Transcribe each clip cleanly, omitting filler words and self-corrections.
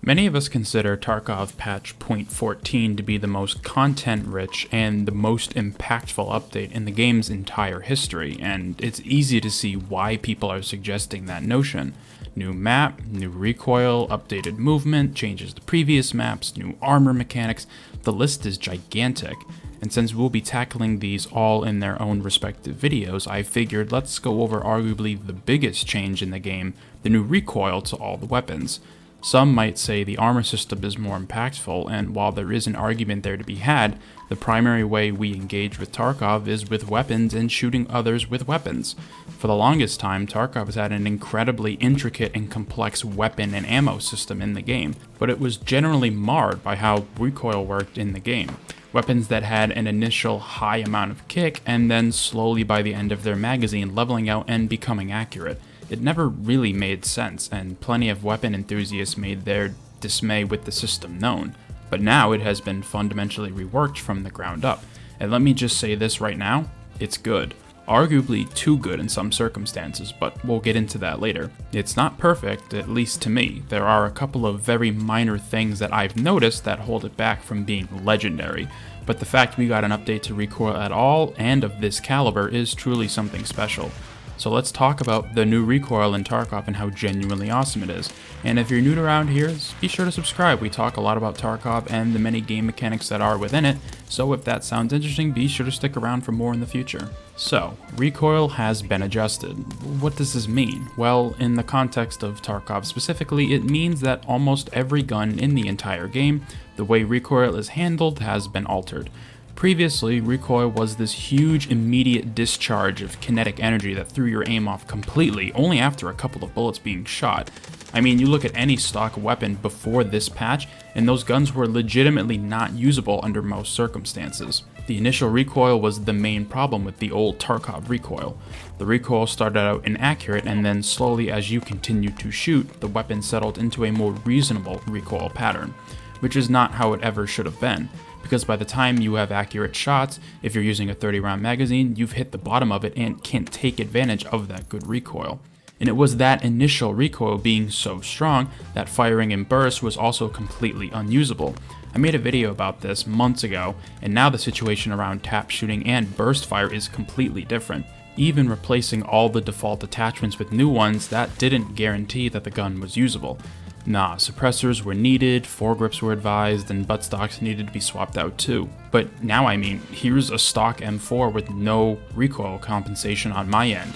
Many of us consider Tarkov patch .14 to be the most content-rich and the most impactful update in the game's entire history, and it's easy to see why people are suggesting that notion. New map, new recoil, updated movement, changes to previous maps, new armor mechanics, the list is gigantic. And since we'll be tackling these all in their own respective videos, I figured let's go over arguably the biggest change in the game, the new recoil to all the weapons. Some might say the armor system is more impactful, and while there is an argument there to be had, the primary way we engage with Tarkov is with weapons and shooting others with weapons. For the longest time, Tarkov has had an incredibly intricate and complex weapon and ammo system in the game, but it was generally marred by how recoil worked in the game. Weapons that had an initial high amount of kick, and then slowly by the end of their magazine leveling out and becoming accurate. It never really made sense, and plenty of weapon enthusiasts made their dismay with the system known. But now it has been fundamentally reworked from the ground up, and let me just say this right now, it's good. Arguably too good in some circumstances, but we'll get into that later. It's not perfect, at least to me. There are a couple of very minor things that I've noticed that hold it back from being legendary, but the fact we got an update to recoil at all and of this caliber is truly something special. So let's talk about the new recoil in Tarkov and how genuinely awesome it is. And if you're new to around here, be sure to subscribe. We talk a lot about Tarkov and the many game mechanics that are within it, so if that sounds interesting, be sure to stick around for more in the future. So, recoil has been adjusted. What does this mean? Well, in the context of Tarkov specifically, it means that almost every gun in the entire game, the way recoil is handled has been altered. Previously, recoil was this huge immediate discharge of kinetic energy that threw your aim off completely, only after a couple of bullets being shot. I mean, you look at any stock weapon before this patch, and those guns were legitimately not usable under most circumstances. The initial recoil was the main problem with the old Tarkov recoil. The recoil started out inaccurate, and then slowly as you continued to shoot, the weapon settled into a more reasonable recoil pattern, which is not how it ever should have been. Because by the time you have accurate shots, if you're using a 30-round magazine, you've hit the bottom of it and can't take advantage of that good recoil. And it was that initial recoil being so strong that firing in bursts was also completely unusable. I made a video about this months ago, and now the situation around tap shooting and burst fire is completely different. Even replacing all the default attachments with new ones, that didn't guarantee that the gun was usable. Nah, suppressors were needed, foregrips were advised, and buttstocks needed to be swapped out too. But now I mean, here's a stock M4 with no recoil compensation on my end.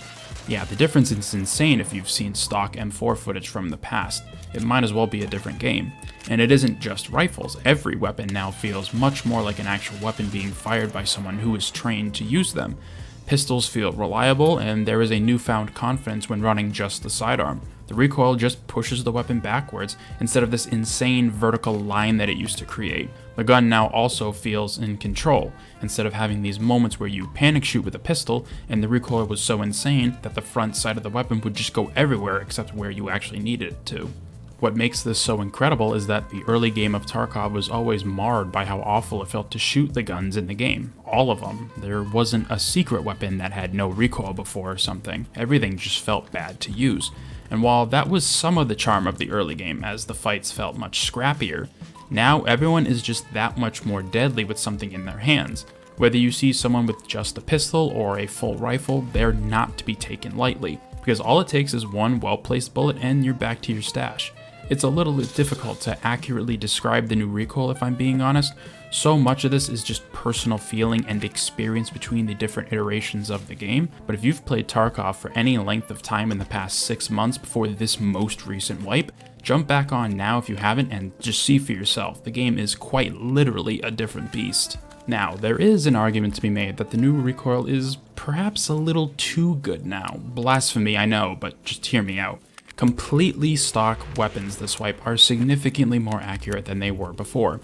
Yeah, the difference is insane if you've seen stock M4 footage from the past. It might as well be a different game. And it isn't just rifles, every weapon now feels much more like an actual weapon being fired by someone who is trained to use them. Pistols feel reliable, and there is a newfound confidence when running just the sidearm. The recoil just pushes the weapon backwards instead of this insane vertical line that it used to create. The gun now also feels in control, instead of having these moments where you panic shoot with a pistol and the recoil was so insane that the front side of the weapon would just go everywhere except where you actually needed it to. What makes this so incredible is that the early game of Tarkov was always marred by how awful it felt to shoot the guns in the game. All of them. There wasn't a secret weapon that had no recoil before or something. Everything just felt bad to use. And while that was some of the charm of the early game, as the fights felt much scrappier, now everyone is just that much more deadly with something in their hands. Whether you see someone with just a pistol or a full rifle, they're not to be taken lightly, because all it takes is one well-placed bullet and you're back to your stash. It's a little bit difficult to accurately describe the new recoil if I'm being honest. So much of this is just personal feeling and experience between the different iterations of the game, but if you've played Tarkov for any length of time in the past 6 months before this most recent wipe, jump back on now if you haven't and just see for yourself. The game is quite literally a different beast. Now, there is an argument to be made that the new recoil is perhaps a little too good now. Blasphemy, I know, but just hear me out. Completely stock weapons this wipe are significantly more accurate than they were before.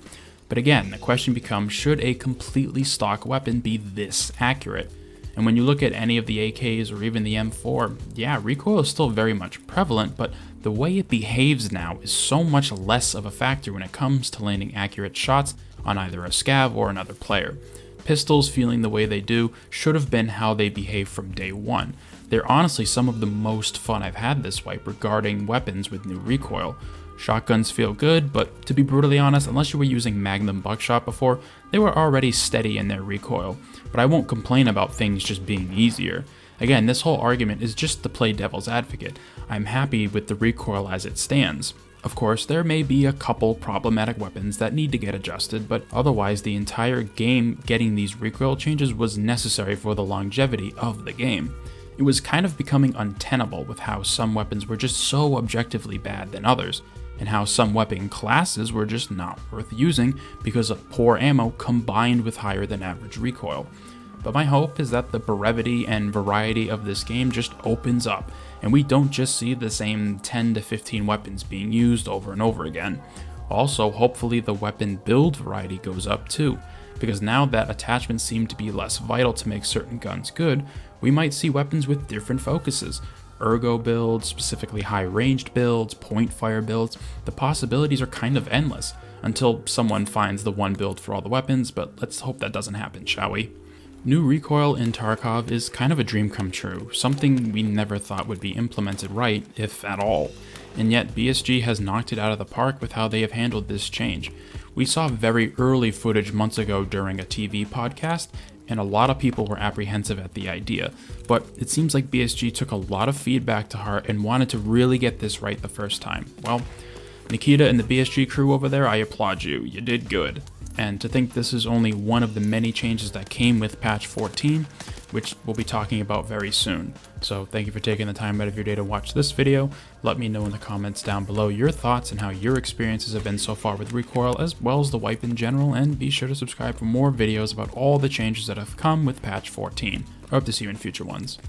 But again, the question becomes, should a completely stock weapon be this accurate? And when you look at any of the AKs or even the M4, yeah, recoil is still very much prevalent, but the way it behaves now is so much less of a factor when it comes to landing accurate shots on either a scav or another player. Pistols feeling the way they do should have been how they behave from day one. They're honestly some of the most fun I've had this wipe regarding weapons with new recoil. Shotguns feel good, but to be brutally honest, unless you were using Magnum buckshot before, they were already steady in their recoil. But I won't complain about things just being easier. Again, this whole argument is just to play devil's advocate. I'm happy with the recoil as it stands. Of course, there may be a couple problematic weapons that need to get adjusted, but otherwise the entire game getting these recoil changes was necessary for the longevity of the game. It was kind of becoming untenable with how some weapons were just so objectively bad than others, and how some weapon classes were just not worth using because of poor ammo combined with higher than average recoil. But my hope is that the brevity and variety of this game just opens up, and we don't just see the same 10 to 15 weapons being used over and over again. Also, hopefully the weapon build variety goes up too, because now that attachments seem to be less vital to make certain guns good, we might see weapons with different focuses. Ergo builds, specifically high-ranged builds, point fire builds. The possibilities are kind of endless, until someone finds the one build for all the weapons, but let's hope that doesn't happen, shall we? New recoil in Tarkov is kind of a dream come true, something we never thought would be implemented right, if at all. And yet BSG has knocked it out of the park with how they have handled this change. We saw very early footage months ago during a TV podcast, and a lot of people were apprehensive at the idea, but it seems like BSG took a lot of feedback to heart and wanted to really get this right the first time. Well, Nikita and the BSG crew over there, I applaud you. You did good. And to think this is only one of the many changes that came with patch 14, which we'll be talking about very soon. So thank you for taking the time out of your day to watch this video. Let me know in the comments down below your thoughts and how your experiences have been so far with recoil, as well as the wipe in general, and be sure to subscribe for more videos about all the changes that have come with patch 14. I hope to see you in future ones.